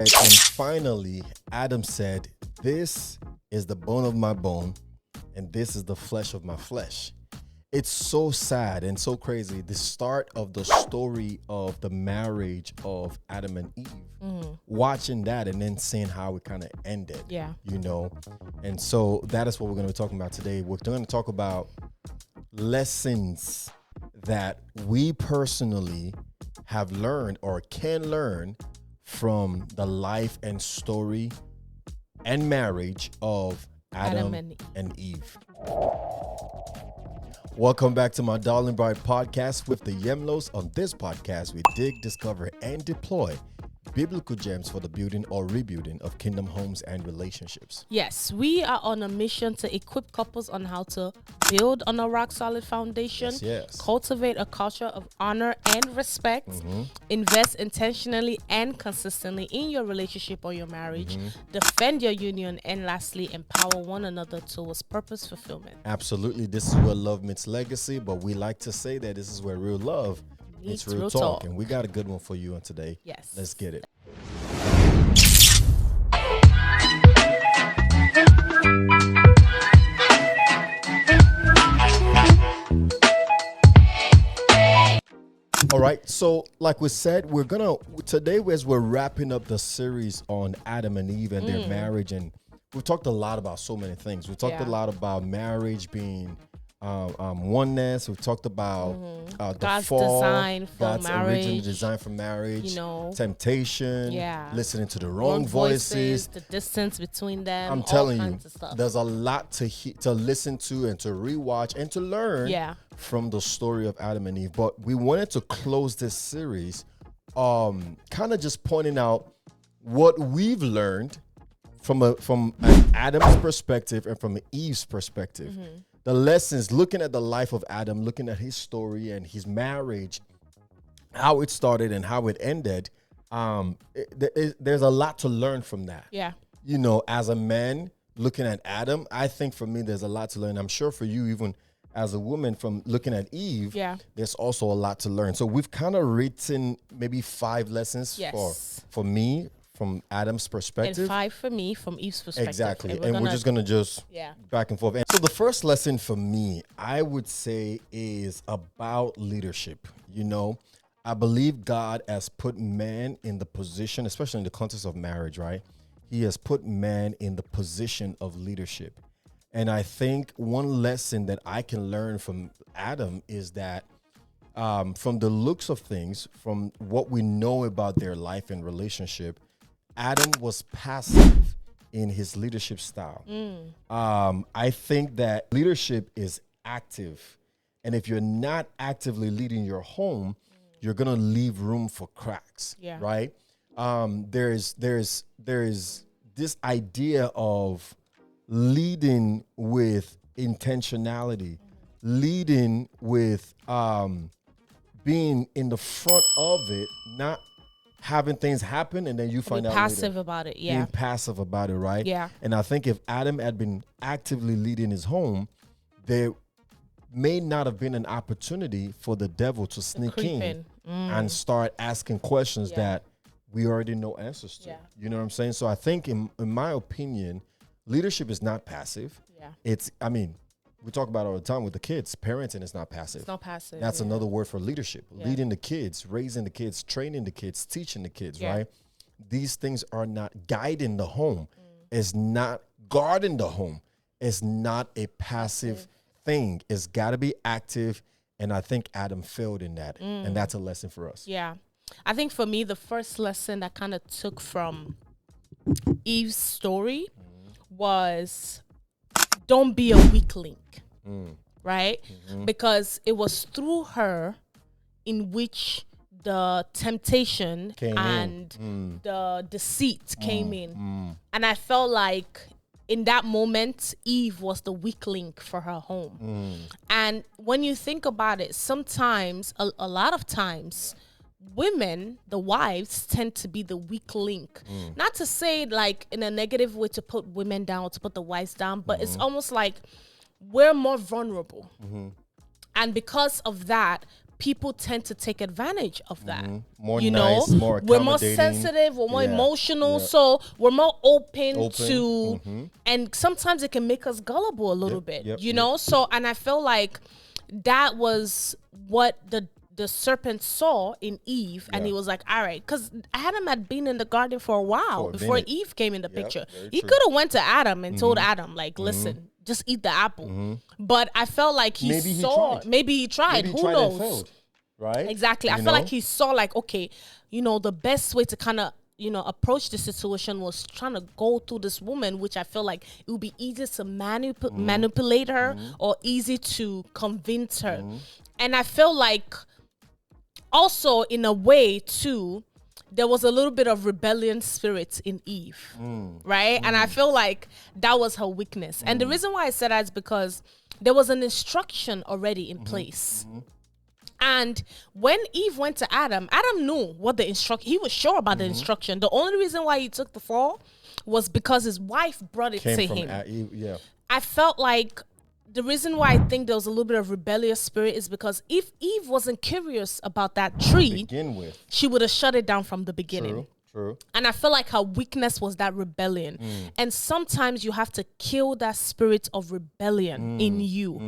And finally, Adam said, "This is the bone of my bone, and this is the flesh of my flesh." It's so sad and so crazy. The start of the story of the marriage of Adam and Eve, watching that and then seeing how it kind of ended. Yeah. And so that is what we're going to be talking about today. We're going to talk about lessons that we personally have learned or can learn from the life and story and marriage of Adam and Eve. Welcome back to my Darling Bride podcast with the Yemlos. On this podcast, we dig, discover, and deploy biblical gems for the building or rebuilding of kingdom homes and relationships. Yes, we are on a mission to equip couples on how to build on a rock solid foundation, Yes. cultivate a culture of honor and respect, invest intentionally and consistently in your relationship or your marriage, defend your union, and lastly, empower one another towards purpose fulfillment. Absolutely. This is where love meets legacy, but we like to say that this is where real love meets real talk. And we got a good one for you on today. Yes. Let's get it. All right, so like we said, today as we're wrapping up the series on Adam and Eve and their marriage, and we've talked a lot about so many things. We've talked a lot about marriage being oneness. We've talked about the God's fall, design for God's marriage. original design for marriage, temptation, listening to the wrong Wrong voices, the distance between them. I'm all telling you, kinds of stuff. there's a lot to listen to and to rewatch and to learn from the story of Adam and Eve. But we wanted to close this series kind of just pointing out what we've learned from an Adam's perspective and from an Eve's perspective. The lessons, looking at the life of Adam, looking at his story and his marriage, how it started and how it ended. There's a lot to learn from that. Yeah. As a man looking at Adam, I think for me, there's a lot to learn. I'm sure for you, even as a woman, from looking at Eve, there's also a lot to learn. So we've kind of written maybe 5 lessons for me from Adam's perspective. And 5 for me from Eve's perspective. Exactly. And we're just going to back and forth. And so the first lesson for me, I would say, is about leadership. I believe God has put man in the position, especially in the context of marriage, right? He has put man in the position of leadership. And I think one lesson that I can learn from Adam is that from the looks of things, from what we know about their life and relationship, Adam was passive in his leadership style. I think that leadership is active. And if you're not actively leading your home, you're going to leave room for cracks, right? There's this idea of leading with intentionality, leading with being in the front of it, not having things happen and then you find out passive later. about it, Being passive about it, right? Yeah. And I think if Adam had been actively leading his home, there may not have been an opportunity for the devil to sneak in and start asking questions that we already know answers to. You know what I'm saying? So I think in my opinion, leadership is not passive. We talk about it all the time with the kids. Parenting is not passive. It's not passive. That's another word for leadership. Leading the kids, raising the kids, training the kids, teaching the kids, right? These things are not guiding the home. It's not guarding the home. It's not a passive thing. It's got to be active. And I think Adam failed in that. And that's a lesson for us. Yeah. I think for me, the first lesson I kind of took from Eve's story was don't be a weak link, right? Because it was through her in which the temptation the deceit came in. And I felt like in that moment, Eve was the weak link for her home. And when you think about it, sometimes, a lot of times, women, the wives, tend to be the weak link. Not to say like in a negative way to put women down or to put the wives down, but it's almost like we're more vulnerable. And because of that, people tend to take advantage of that. More nice, more accommodating. We're more sensitive, we're more emotional, so we're more open to, and sometimes it can make us gullible a little bit, you know? So, and I feel like that was what the serpent saw in Eve, and he was like, all right, because Adam had been in the garden for a while before Eve came in the picture. He could have went to Adam and told Adam, like, listen, just eat the apple. But I felt like maybe he tried. Who knows? And failed, right? Exactly. I feel like he saw, like, okay, you know, the best way to kind of, you know, approach the situation was trying to go through this woman, which I feel like it would be easy to manipulate her or easy to convince her. And I feel like also, in a way, too, there was a little bit of rebellion spirit in Eve, right? And I feel like that was her weakness. And the reason why I said that is because there was an instruction already in place. And when Eve went to Adam, Adam knew what the instruction, he was sure about the instruction. The only reason why he took the fall was because his wife brought it to him. I felt like the reason why I think there was a little bit of rebellious spirit is because if Eve wasn't curious about that tree, she would have shut it down from the beginning. True. And I feel like her weakness was that rebellion. And sometimes you have to kill that spirit of rebellion in you.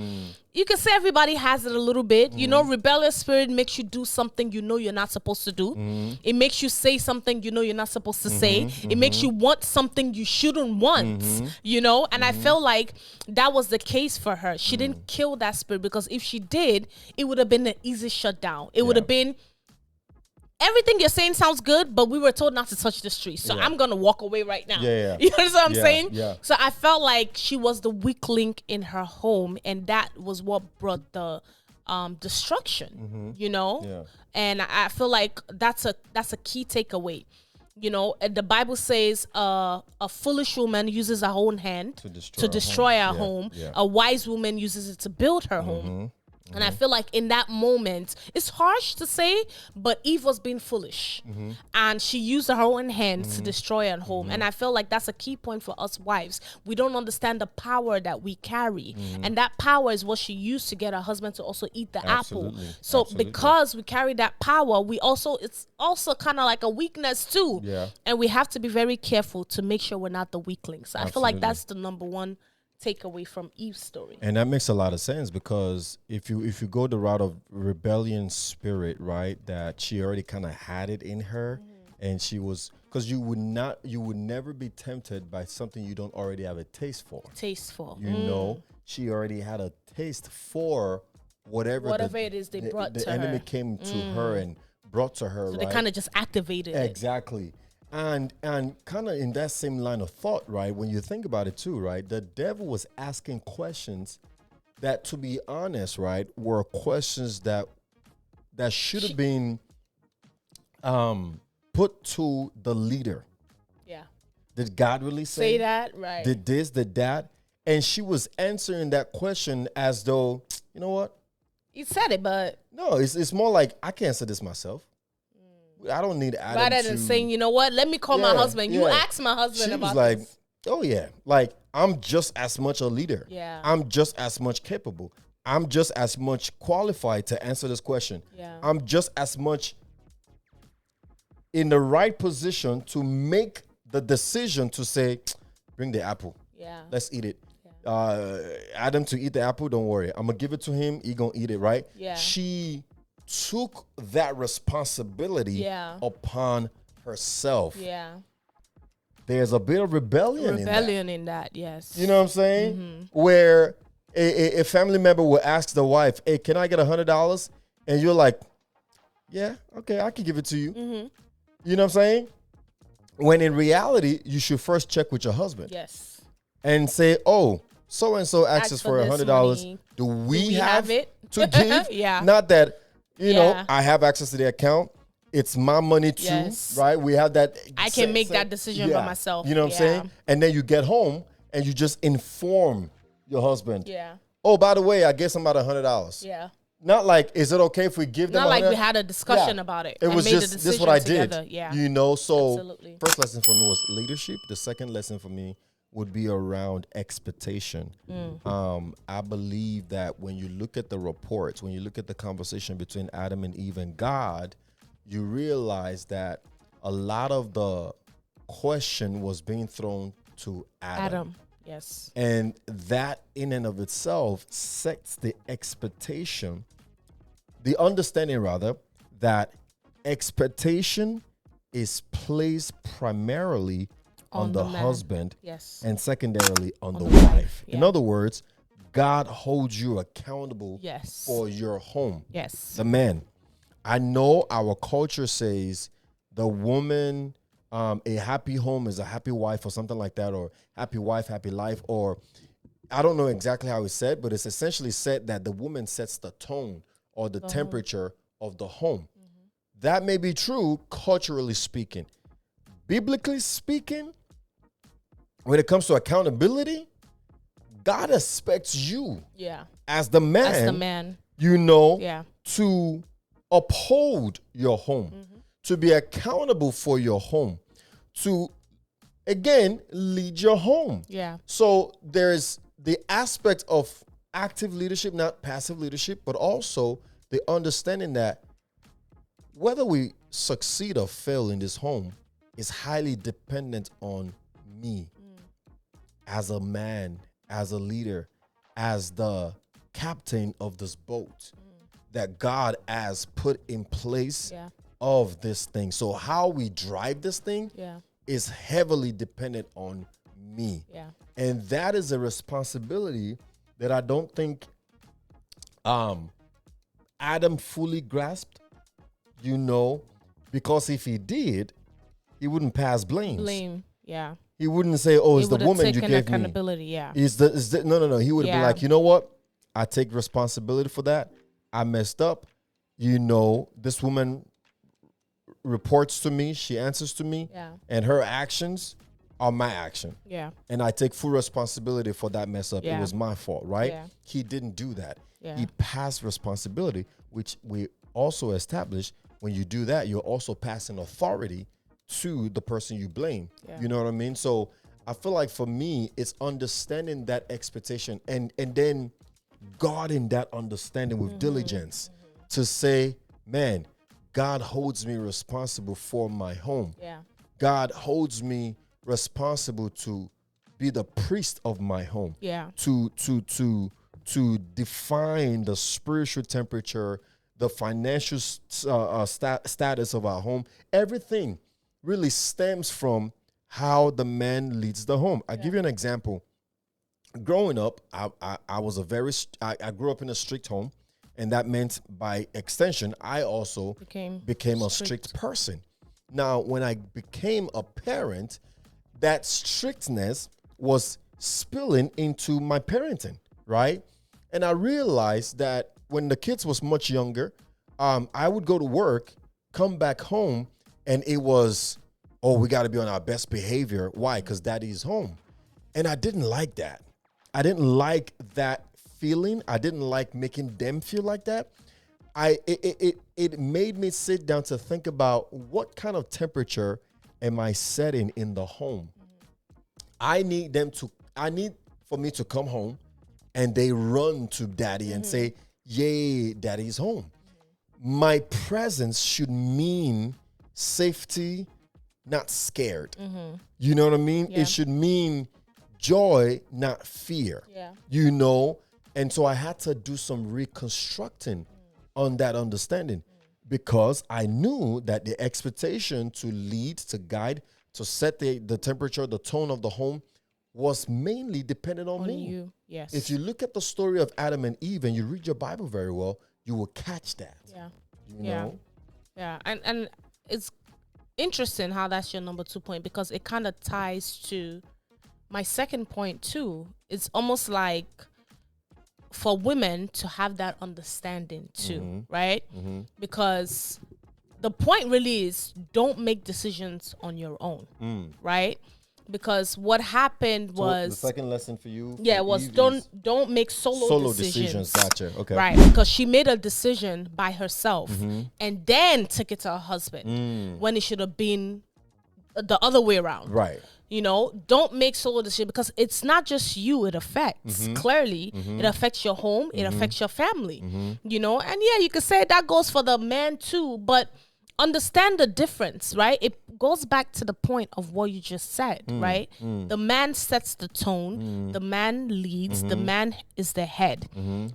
You can say everybody has it a little bit. You know, rebellious spirit makes you do something you know you're not supposed to do. It makes you say something you know you're not supposed to say. It makes you want something you shouldn't want, you know? And I feel like that was the case for her. She didn't kill that spirit, because if she did, it would have been an easy shutdown. It would have been, everything you're saying sounds good, but we were told not to touch this tree, so I'm gonna walk away right now. You know what I'm saying? So I felt like she was the weak link in her home, and that was what brought the destruction. You know, and I feel like that's a key takeaway. You know, the Bible says a foolish woman uses her own hand to destroy her home. A wise woman uses it to build her home. And I feel like in that moment, it's harsh to say, but Eve was being foolish. And she used her own hands to destroy her home. And I feel like that's a key point for us wives. We don't understand the power that we carry. And that power is what she used to get her husband to also eat the apple. So because we carry that power, it's also kind of like a weakness too. And we have to be very careful to make sure we're not the weaklings. So I feel like that's the number one takeaway from Eve's story. And that makes a lot of sense, because if you go the route of rebellion spirit, right, that she already kind of had it in her, and she was, because you would never be tempted by something you don't already have a taste for. You know, she already had a taste for whatever it is they brought to her. The enemy came to her and brought to her, so right? They kind of just activated it. Exactly. And kind of in that same line of thought, right, when you think about it too, right, the devil was asking questions that, to be honest, right, were questions that should have been put to the leader. Did God really say that? Right. Did this, did that? And she was answering that question as though, you know what? You said it, but no, it's more like, I can't say this myself. I don't need Adam rather than saying, you know what, let me call my husband. You ask my husband about like, this. Oh yeah, like, I'm just as much a leader. I'm just as much capable. I'm just as much qualified to answer this question. I'm just as much in the right position to make the decision to say, bring the apple. Let's eat it. Adam to eat the apple, don't worry. I'm gonna give it to him. He gonna eat it, right? She took that responsibility upon herself. There's a bit of rebellion in that. Yes. You know what I'm saying? Where a family member will ask the wife, hey, can I get $100? And you're like, yeah, okay, I can give it to you. You know what I'm saying? When in reality, you should first check with your husband. And say, oh, so-and-so asked us for $100. Do we have it to give? Not that, you know, I have access to the account. It's my money too, right? We have that. I can make that decision by myself. You know what I'm saying? And then you get home and you just inform your husband. Oh, by the way, I gave somebody $100. Not like, is it okay if we give them? Not like we had a discussion about it. It was just, this is what I did. Together. You know, so first lesson for me was leadership. The second lesson for me would be around expectation. I believe that when you look at the reports, when you look at the conversation between Adam and Eve and God, you realize that a lot of the question was being thrown to Adam. Yes. And that in and of itself sets the expectation, the understanding rather, that expectation is placed primarily on the husband, and secondarily on the wife. In other words, God holds you accountable for your home. The man. I know our culture says the woman, a happy home is a happy wife or something like that, or happy wife, happy life, or I don't know exactly how it's said, but it's essentially said that the woman sets the tone or the temperature of the home. That may be true culturally speaking. Biblically speaking, when it comes to accountability, God expects you as the man, to uphold your home, to be accountable for your home, to, again, lead your home. So there's the aspect of active leadership, not passive leadership, but also the understanding that whether we succeed or fail in this home is highly dependent on me as a man, as a leader, as the captain of this boat that God has put in place of this thing. So how we drive this thing is heavily dependent on me. And that is a responsibility that I don't think Adam fully grasped, because if he did, he wouldn't pass blame. He wouldn't say, "Oh, it's the woman you gave accountability, me." No. He would be like, "You know what? I take responsibility for that. I messed up. This woman reports to me. She answers to me, and her actions are my action. And I take full responsibility for that mess up. It was my fault, right?" He didn't do that. He passed responsibility, which we also established. When you do that, you're also passing authority to the person you blame. You know what I mean? So I feel like for me, it's understanding that expectation and then guarding that understanding with diligence to say, man, God holds me responsible for my home. God holds me responsible to be the priest of my home. To define the spiritual temperature, the financial status of our home. Everything really stems from how the man leads the home. I'll give you an example. Growing up, I was I grew up in a strict home, and that meant by extension, I also became a strict person. Now, when I became a parent, that strictness was spilling into my parenting, right? And I realized that when the kids was much younger, I would go to work, come back home, and it was, oh, we got to be on our best behavior. Why? Because daddy's home. And I didn't like that. I didn't like that feeling. I didn't like making them feel like that. It made me sit down to think about what kind of temperature am I setting in the home. I need for me to come home and they run to daddy and say, yay, daddy's home. My presence should mean safety, not scared. You know what I mean? It should mean joy, not fear. And so I had to do some reconstructing on that understanding because I knew that the expectation to lead, to guide, to set the temperature, the tone of the home was mainly dependent on me. You. Yes. If you look at the story of Adam and Eve and you read your Bible very well, you will catch that. You know? And it's interesting how that's your number 2 point because it kind of ties to my second point too. It's almost like for women to have that understanding too, right? Because the point really is don't make decisions on your own, right? Because what happened was the second lesson for you. Was don't make solo decisions. Gotcha. Okay. Right, because she made a decision by herself and then took it to her husband when it should have been the other way around. Right. Don't make solo decisions, because it's not just you it affects. Clearly, it affects your home, it affects your family, and yeah, you could say that goes for the man too, but understand the difference, right? It goes back to the point of what you just said, right? The man sets the tone, the man leads, the man is the head.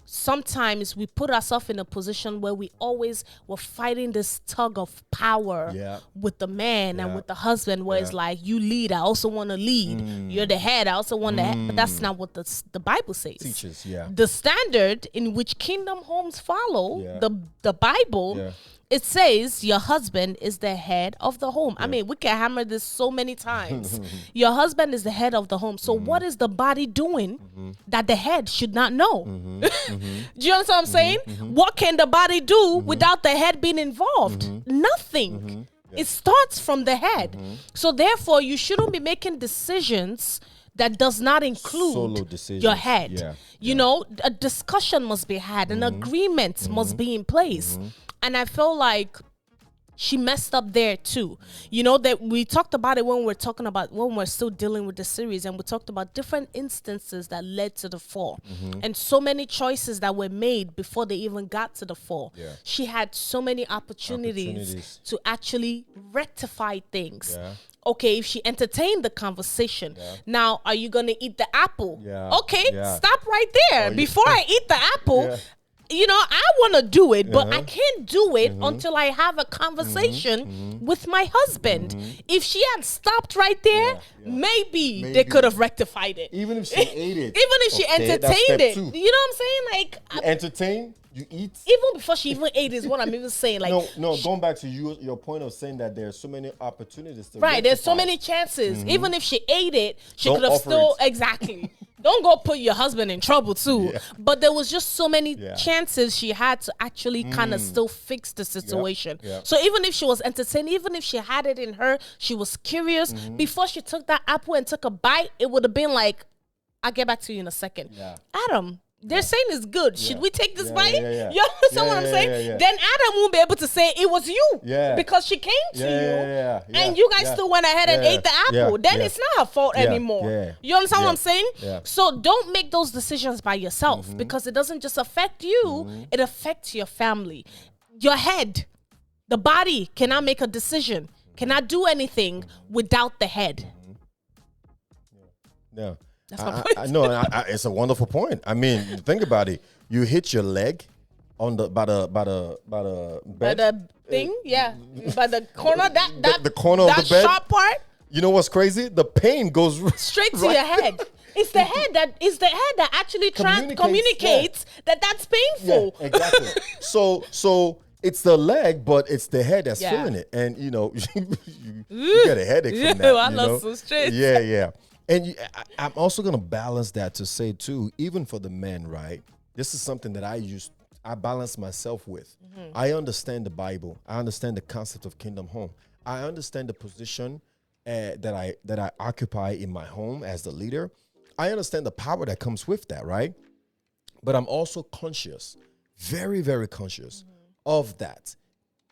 Sometimes we put ourselves in a position where we're fighting this tug of power with the man and with the husband, where it's like, you lead, I also want to lead. You're the head, I also want to head. But that's not what the Bible says. Teaches, the standard in which kingdom homes follow, the Bible, it says your husband is the head of the home. I mean, we can hammer this so many times. Your husband is the head of the home. So what is the body doing that the head should not know? Do you understand what I'm saying? What can the body do without the head being involved? Nothing. It starts from the head. So therefore, you shouldn't be making decisions that does not include your head. A discussion must be had. An agreement must be in place. And I feel like she messed up there too. That we talked about it when we're still dealing with the series, and we talked about different instances that led to the fall, and so many choices that were made before they even got to the fall. She had so many opportunities to actually rectify things. Okay, if she entertained the conversation, now are you gonna eat the apple? Okay, stop right there. Before I eat the apple, I want to do it, but I can't do it until I have a conversation with my husband. If she had stopped right there, maybe they could have rectified it. Even if she ate it. Even if she entertained it. You know what I'm saying? Like, you entertain, you eat. Even before she even ate is what I'm even saying. Like, no, going back to your point of saying that there's so many opportunities to right, there's so many chances. Even if she ate it, she could have still exactly. Don't go put your husband in trouble too. But there was just so many chances she had to actually kind of still fix the situation. So even if she was entertained, even if she had it in her, she was curious. Before she took that apple and took a bite, it would have been like, I'll get back to you in a second. Adam, they're saying it's good. Should we take this bite? You understand what I'm saying? Then Adam won't be able to say it was you. Because she came to you. And you guys still went ahead and ate the apple. Then it's not her fault anymore. You understand what I'm saying? So don't make those decisions by yourself, because it doesn't just affect you, it affects your family. Your head, the body cannot make a decision, cannot do anything without the head. That's my point. No, it's a wonderful point. I mean, think about it. You hit your leg on the by the bed. By the thing, by the corner. The corner of the bed. That sharp part. You know what's crazy? The pain goes straight to your head. It's the head that actually communicates that that's painful. Yeah, exactly. So it's the leg, but it's the head that's feeling it, and you get a headache from that. I love so straight. Yeah. And I'm also going to balance that to say, too, even for the men, right? This is something that I balance myself with. I understand the Bible. I understand the concept of kingdom home. I understand the position that I occupy in my home as the leader. I understand the power that comes with that, right? But I'm also conscious, very, very conscious of that.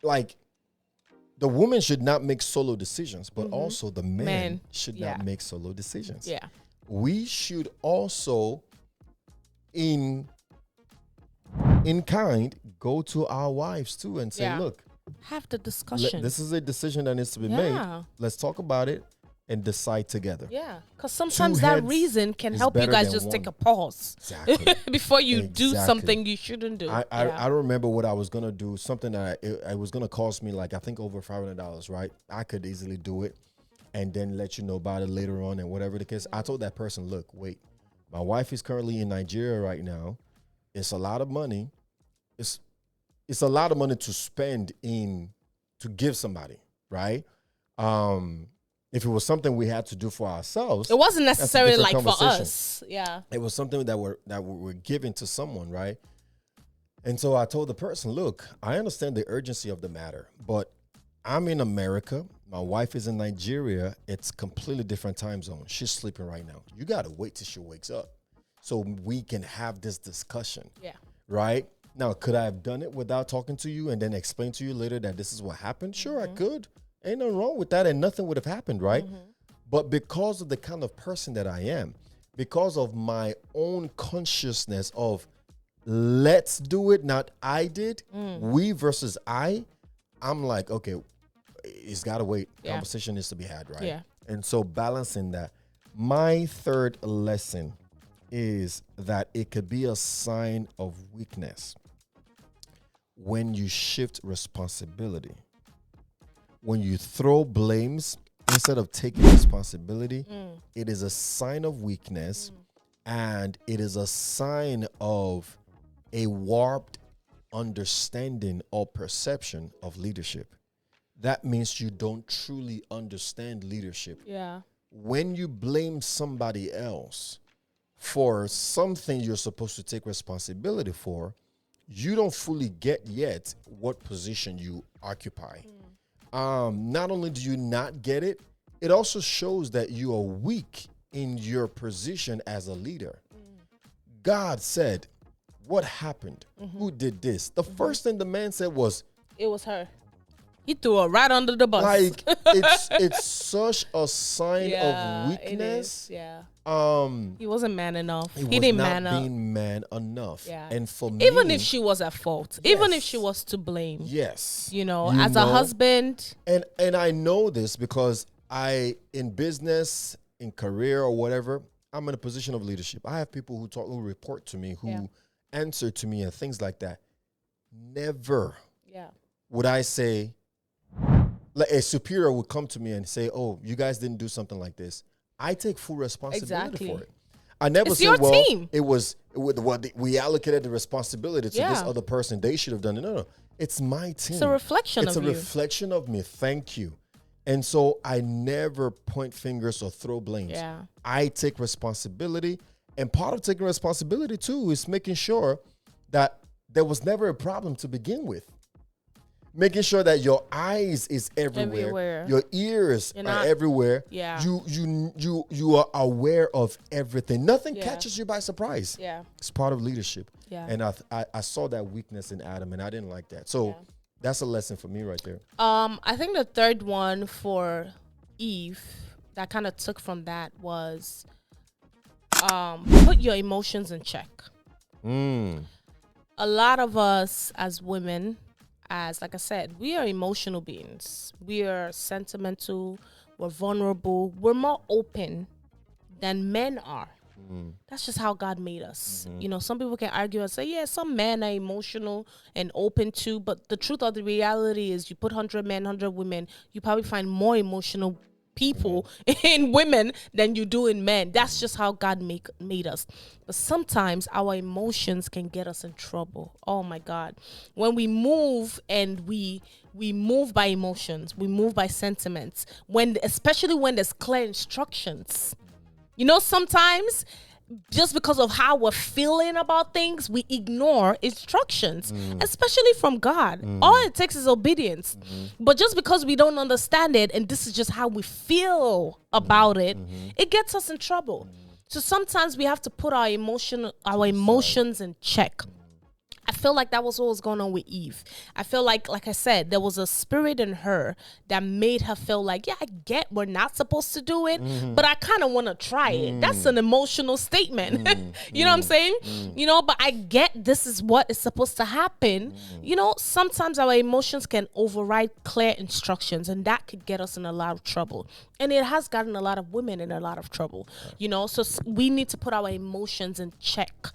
Like, the woman should not make solo decisions, but also the man should not make solo decisions. We should also, in kind, go to our wives too and say, look, have the discussion. This is a decision that needs to be made. Let's talk about it and decide together. Because sometimes that reason can help you guys just take a pause before you do something you shouldn't do. I remember what I was going to do, something that it was going to cost me like, I think over $500, right? I could easily do it and then let you know about it later on and whatever the case. I told that person, look, wait, my wife is currently in Nigeria right now. It's a lot of money. It's a lot of money to spend to give somebody, right? If it was something we had to do for ourselves, it wasn't necessarily like for us. It was something that we're giving to someone, right? And so I told the person, look, I understand the urgency of the matter, but I'm in America. My wife is in Nigeria. It's completely different time zone. She's sleeping right now. You got to wait till she wakes up so we can have this discussion. Right? Now, could I have done it without talking to you and then explain to you later that this is what happened? Sure, I could. Ain't nothing wrong with that, and nothing would have happened, right? But because of the kind of person that I am, because of my own consciousness of let's do it, not I did, we versus I'm like, okay, it's got to wait. Yeah. Conversation needs to be had, right? Yeah. And so balancing that. My third lesson is that it could be a sign of weakness when you shift responsibility. When you throw blames instead of taking responsibility, it is a sign of weakness, and it is a sign of a warped understanding or perception of leadership. That means you don't truly understand leadership. Yeah. When you blame somebody else for something you're supposed to take responsibility for, you don't fully get yet what position you occupy. Not only do you not get it, it also shows that you are weak in your position as a leader. God said, what happened? Who did this? The first thing the man said was, it was her. He threw her right under the bus. Like, it's such a sign of weakness. Yeah. He wasn't man enough. He didn't was man not up. being man enough. Yeah. And for me, even if she was at fault, even if Yes. she was to blame, yes, as a husband, and I know this because in business, in career or whatever, I'm in a position of leadership. I have people who report to me, who answer to me and things like that. Never would I say, like a superior would come to me and say, "Oh, you guys didn't do something like this." I take full responsibility for it. I never It's say, your "Well, team. we allocated the responsibility to this other person. They should have done it." No. It's my team. It's a reflection It's of a you. reflection of me. Thank you. And so I never point fingers or throw blames. Yeah. I take responsibility. And part of taking responsibility, too, is making sure that there was never a problem to begin with. Making sure that your eyes is everywhere. Your ears are everywhere. Yeah. You are aware of everything. Nothing catches you by surprise. Yeah. It's part of leadership. Yeah. And I saw that weakness in Adam, and I didn't like that. So that's a lesson for me right there. I think the third one for Eve that kind of took from that was put your emotions in check. A lot of us as women, like I said, we are emotional beings. We are sentimental. We're vulnerable. We're more open than men are. That's just how God made us. Some people can argue and say, yeah, some men are emotional and open too. But the truth of the reality is you put 100 men, 100 women, you probably find more emotional people in women than you do in men. That's just how God made us. But sometimes our emotions can get us in trouble. Oh my God. When we move and we move by emotions, we move by sentiments, especially when there's clear instructions. Sometimes just because of how we're feeling about things, we ignore instructions, especially from God. All it takes is obedience. But just because we don't understand it, and this is just how we feel about it, it gets us in trouble. So sometimes we have to put our emotions in check. I feel like that was what was going on with Eve. I feel like I said, there was a spirit in her that made her feel like, yeah, I get we're not supposed to do it, but I kind of want to try it. That's an emotional statement. You know what I'm saying? But I get this is what is supposed to happen. Sometimes our emotions can override clear instructions, and that could get us in a lot of trouble. And it has gotten a lot of women in a lot of trouble. So we need to put our emotions in check.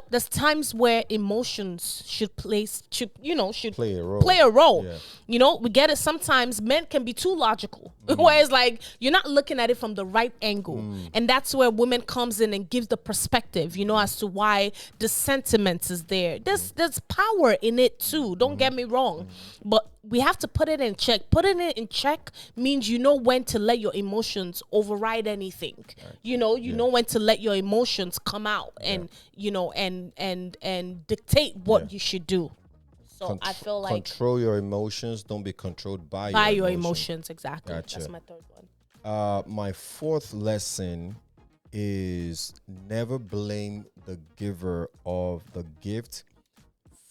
There's times where emotions should play a role. Yeah. We get it. Sometimes men can be too logical, whereas like you're not looking at it from the right angle, and that's where women comes in and gives the perspective, as to why the sentiments is there. There's power in it too. Don't get me wrong, but we have to put it in check. Putting it in check means when to let your emotions override anything. Right. You know when to let your emotions come out and and dictate what you should do. So I feel like control your emotions. Don't be controlled by your emotions. Exactly. Gotcha. That's my third one. My fourth lesson is never blame the giver of the gift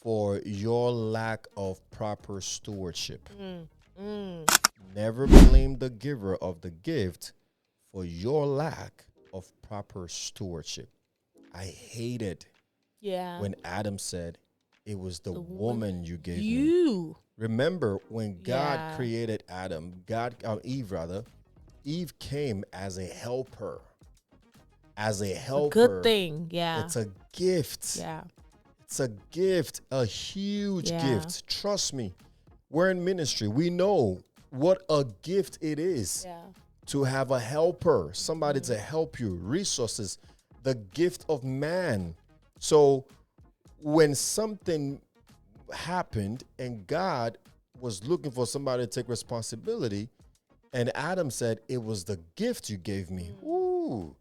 for your lack of proper stewardship. Never blame the giver of the gift for your lack of proper stewardship. I hated when Adam said, it was the woman you gave me. Remember when God created Eve came as a helper. As a helper. Good thing. Yeah. It's a gift. Yeah. It's a gift, a huge gift. Trust me. We're in ministry. We know what a gift it is to have a helper, somebody to help you, resources, the gift of man. So when something happened and God was looking for somebody to take responsibility, and Adam said, it was the gift you gave me. Ooh.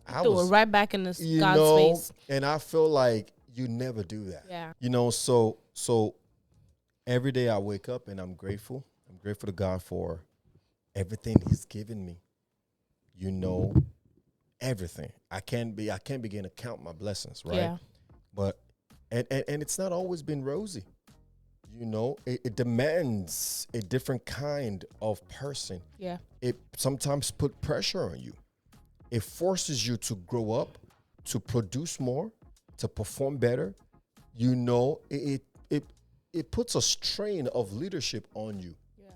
I threw it right back in God's face. And I feel like you never do that. Yeah. So every day I wake up and I'm grateful. I'm grateful to God for everything he's given me. Everything. I can't begin to count my blessings, right? Yeah. But and it's not always been rosy. It demands a different kind of person. Yeah. It sometimes put pressure on you. It forces you to grow up, to produce more, to perform better. It puts a strain of leadership on you. Yeah.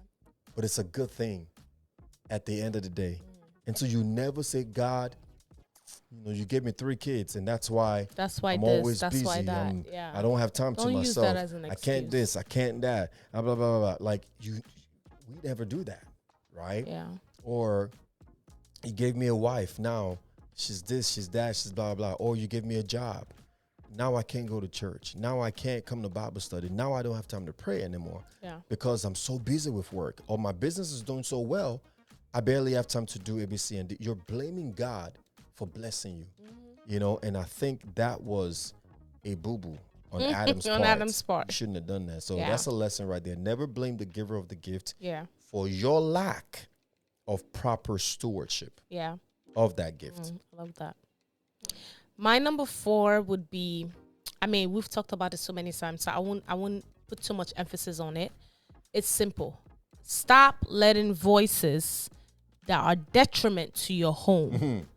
But it's a good thing at the end of the day. And so you never say, God, you gave me 3 kids, and that's why I'm always busy. Why that. I don't have time to myself. Use that as an excuse. I can't this, I can't that, blah, blah, blah, blah. Like, we never do that, right? Yeah. Or you gave me a wife. Now she's this, she's that, she's blah, blah. Or you gave me a job. Now I can't go to church. Now I can't come to Bible study. Now I don't have time to pray anymore because I'm so busy with work. Or my business is doing so well, I barely have time to do A, B, C, and D. You're blaming God for blessing you, and I think that was a boo-boo on Adam's part. Adam's part. You shouldn't have done that. So that's a lesson right there. Never blame the giver of the gift for your lack of proper stewardship of that gift. I love that. My number 4 would be, we've talked about it so many times, so I won't put too much emphasis on it. It's simple. Stop letting voices that are detriment to your home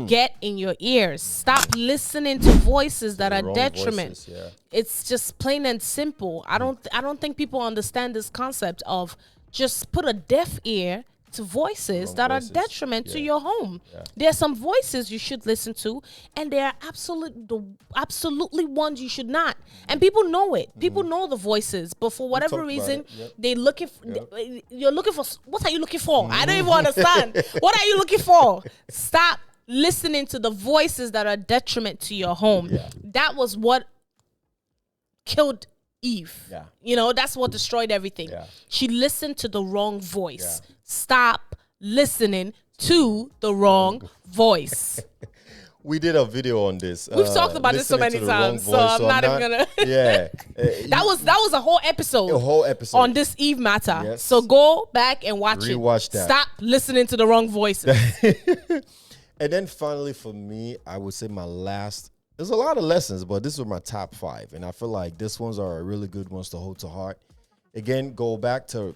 get in your ears. Stop listening to voices that are detriment. Voices, It's just plain and simple. I don't think people understand this concept of just put a deaf ear to voices that are detriment to your home. There are some voices you should listen to, and there are absolutely ones you should not. And people know it. People know the voices, but for whatever reason, they're looking. You're looking for. What are you looking for? I don't even understand. What are you looking for? Stop listening to the voices that are detriment to your home. That was what killed Eve. That's what destroyed everything. She listened to the wrong voice. Stop listening to the wrong voice. We did a video on this. We've talked about this so many times, so I'm not even gonna. That was a whole episode. A whole episode on this Eve matter. So go back and Rewatch that. Stop listening to the wrong voices. And then finally, for me, I would say my last. There's a lot of lessons, but this was my top 5, and I feel like these ones are really good ones to hold to heart. Again, go back to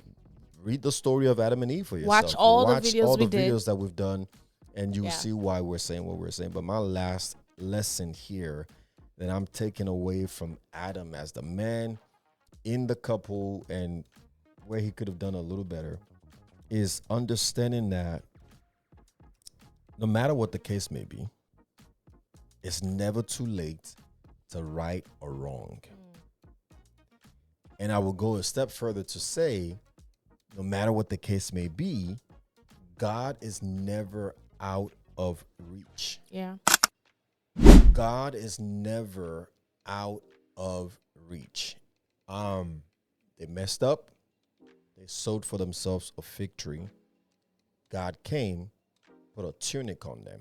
read the story of Adam and Eve for yourself. Watch all the videos that we've done, and you will see why we're saying what we're saying. But my last lesson here that I'm taking away from Adam as the man in the couple and where he could have done a little better is understanding that no matter what the case may be, it's never too late to right or wrong. And I will go a step further to say, no matter what the case may be, God is never out of reach. God is never out of reach. They messed up. They sowed for themselves a fig tree. God came, put a tunic on them,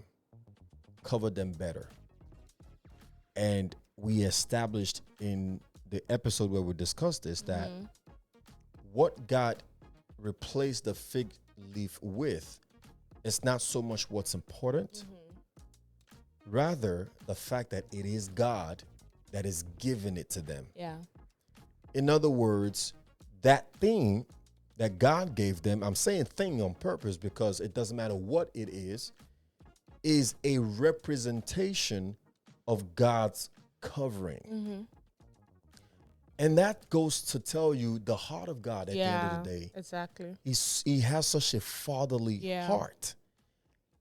covered them better. And we established in the episode where we discussed this that what God replaced the fig leaf with is not so much what's important, rather the fact that it is God that is giving it to them. In other words, that thing that God gave them, I'm saying thing on purpose because it doesn't matter what it is a representation of God's covering. Mm-hmm. And that goes to tell you the heart of God at the end of the day. Exactly. He has such a fatherly heart.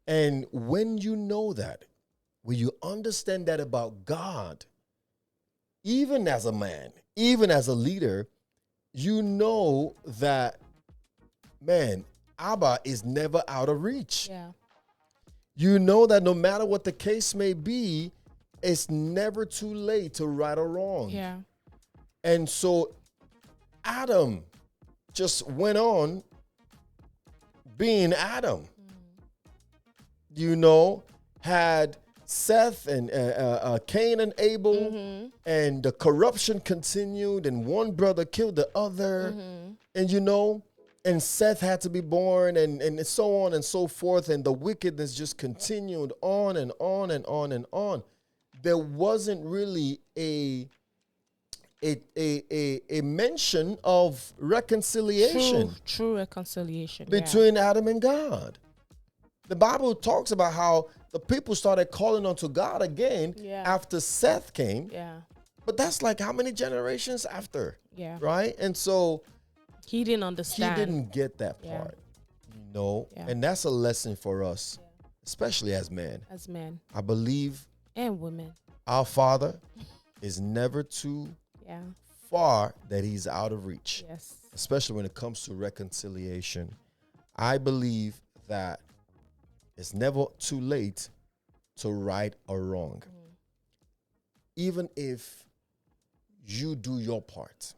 And when you know that, when you understand that about God, even as a man, even as a leader, you know that, man, Abba is never out of reach. Yeah. You know that no matter what the case may be, it's never too late to right or wrong. Yeah. And so Adam just went on being Adam. You know, had Seth and Cain and Abel, and the corruption continued, and one brother killed the other, and you know, and Seth had to be born, and so on and so forth, and the wickedness just continued on and on and on and on. There wasn't really a mention of reconciliation. True reconciliation between Adam and God. The Bible talks about how the people started calling unto God again after Seth came. Yeah. But that's like how many generations after? Yeah. Right? And so he didn't understand. He didn't get that part. You know? Yeah. And that's a lesson for us, especially as men. As men. I believe. And women. Our Father is never too far that he's out of reach. Yes. Especially when it comes to reconciliation. I believe that it's never too late to right or wrong. Even if you do your part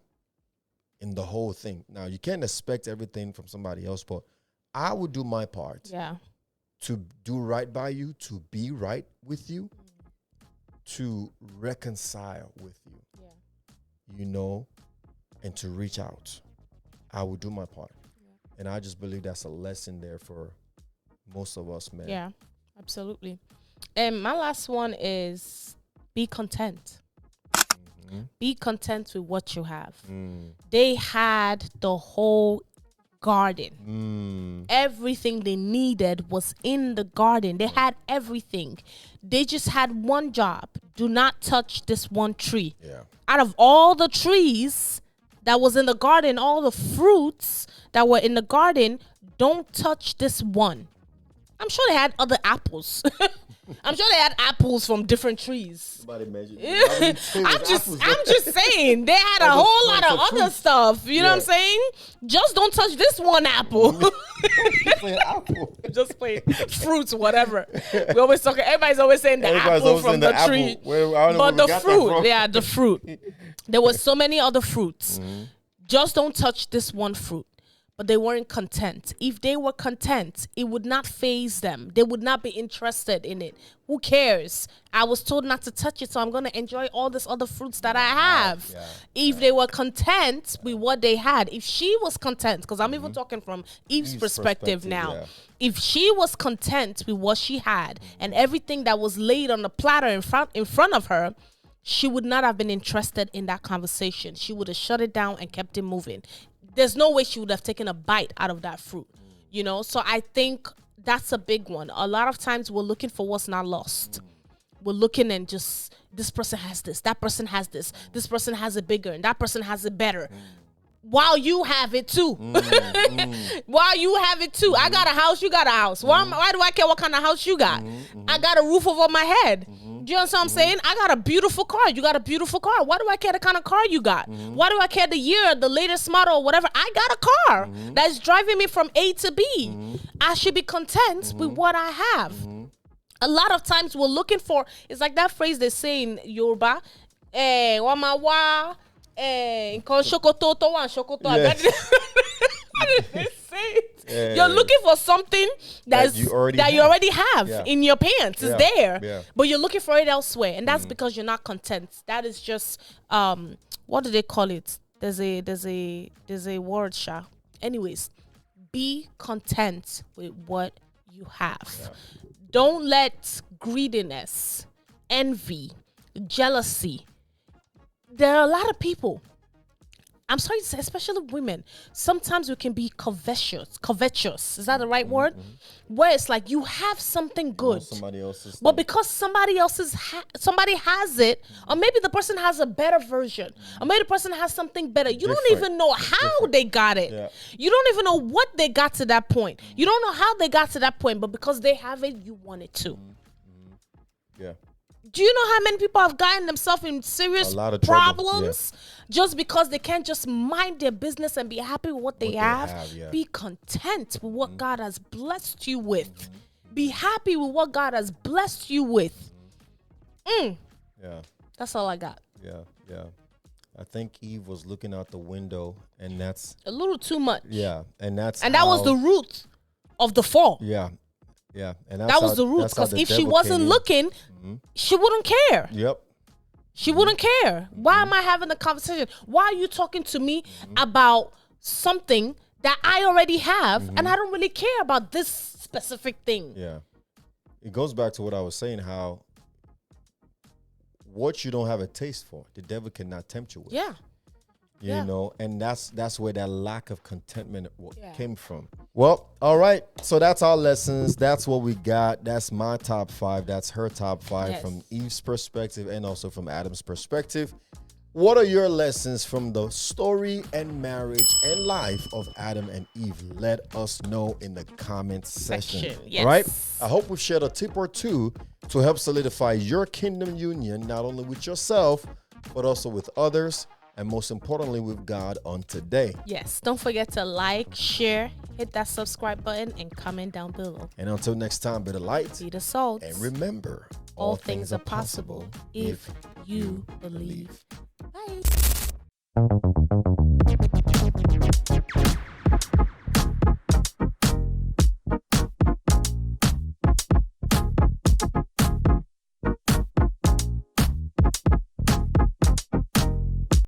in the whole thing. Now, you can't expect everything from somebody else, but I would do my part to do right by you, to be right with you, to reconcile with you, you know, and to reach out. I would do my part. And I just believe that's a lesson there for most of us, man. Yeah, absolutely. And my last one is be content. Be content with what you have. They had the whole garden. Everything they needed was in the garden. They had everything. They just had one job. Do not touch this one tree. Out of all the trees that was in the garden, all the fruits that were in the garden, don't touch this one. I'm sure they had other apples. I'm sure they had apples from different trees. Somebody mentioned. I'm just saying they had a whole lot of other stuff. You know what I'm saying? Just don't touch this one apple. Just plain fruits, whatever. We always talking. Everybody's always saying the apple from the tree, but the fruit, the fruit. There were so many other fruits. Just don't touch this one fruit. But they weren't content. If they were content, it would not faze them. They would not be interested in it. Who cares? I was told not to touch it, so I'm going to enjoy all these other fruits that I have. If they were content with what they had, if she was content, because I'm even talking from Eve's perspective now. If she was content with what she had and everything that was laid on the platter in front of her, she would not have been interested in that conversation. She would have shut it down and kept it moving. There's no way she would have taken a bite out of that fruit, you know? So I think that's a big one. A lot of times we're looking for what's not lost. We're looking and just, this person has this, that person has this person has it bigger, and that person has it better. While you have it too. While you have it too. I got a house, you got a house. Why do I care what kind of house you got? I got a roof over my head. Do you know what I'm saying? I got a beautiful car. You got a beautiful car. Why do I care the kind of car you got? Why do I care the year, the latest model, or whatever? I got a car that's driving me from A to B. I should be content with what I have. A lot of times we're looking for, it's like that phrase they say in Yoruba, wamawa, shokoto and shokoto. How did they say it? You're looking for something that you already have in your pants. It's there, but you're looking for it elsewhere, and that's because you're not content. That is just what do they call it? There's a word, Sha. Anyways, be content with what you have. Don't let greediness, envy, jealousy. There are a lot of people. I'm sorry to say, especially women, sometimes we can be covetous. Is that the right word? Where it's like you have something good, somebody else's but thing. because somebody has it, or maybe the person has a better version, or maybe the person has something better. You don't even know how they got it. Yeah. You don't even know what they got to that point. You don't know how they got to that point, but because they have it, you want it too. Yeah. Do you know how many people have gotten themselves in serious problems just because they can't just mind their business and be happy with what they have? Be content with what God has blessed you with. Be happy with what God has blessed you with. Yeah. That's all I got. Yeah. I think Eve was looking out the window, and that's a little too much. Yeah. And that was the root of the fall. Yeah. Yeah, and that was the root, because if she wasn't looking, she wouldn't care. Yep. She wouldn't care. Why am I having a conversation? Why are you talking to me about something that I already have, and I don't really care about this specific thing? Yeah. It goes back to what I was saying, how what you don't have a taste for, the devil cannot tempt you with. Yeah. You know, and that's where that lack of contentment came from. Well, all right. So that's our lessons. That's what we got. That's my top 5. That's her top 5 from Eve's perspective and also from Adam's perspective. What are your lessons from the story and marriage and life of Adam and Eve? Let us know in the comment section. Yes. All right. I hope we've shared a tip or two to help solidify your kingdom union, not only with yourself, but also with others. And most importantly, with God on today. Yes. Don't forget to like, share, hit that subscribe button, and comment down below. And until next time, be the light. Be the salt. And remember, all things are possible if you believe. Bye.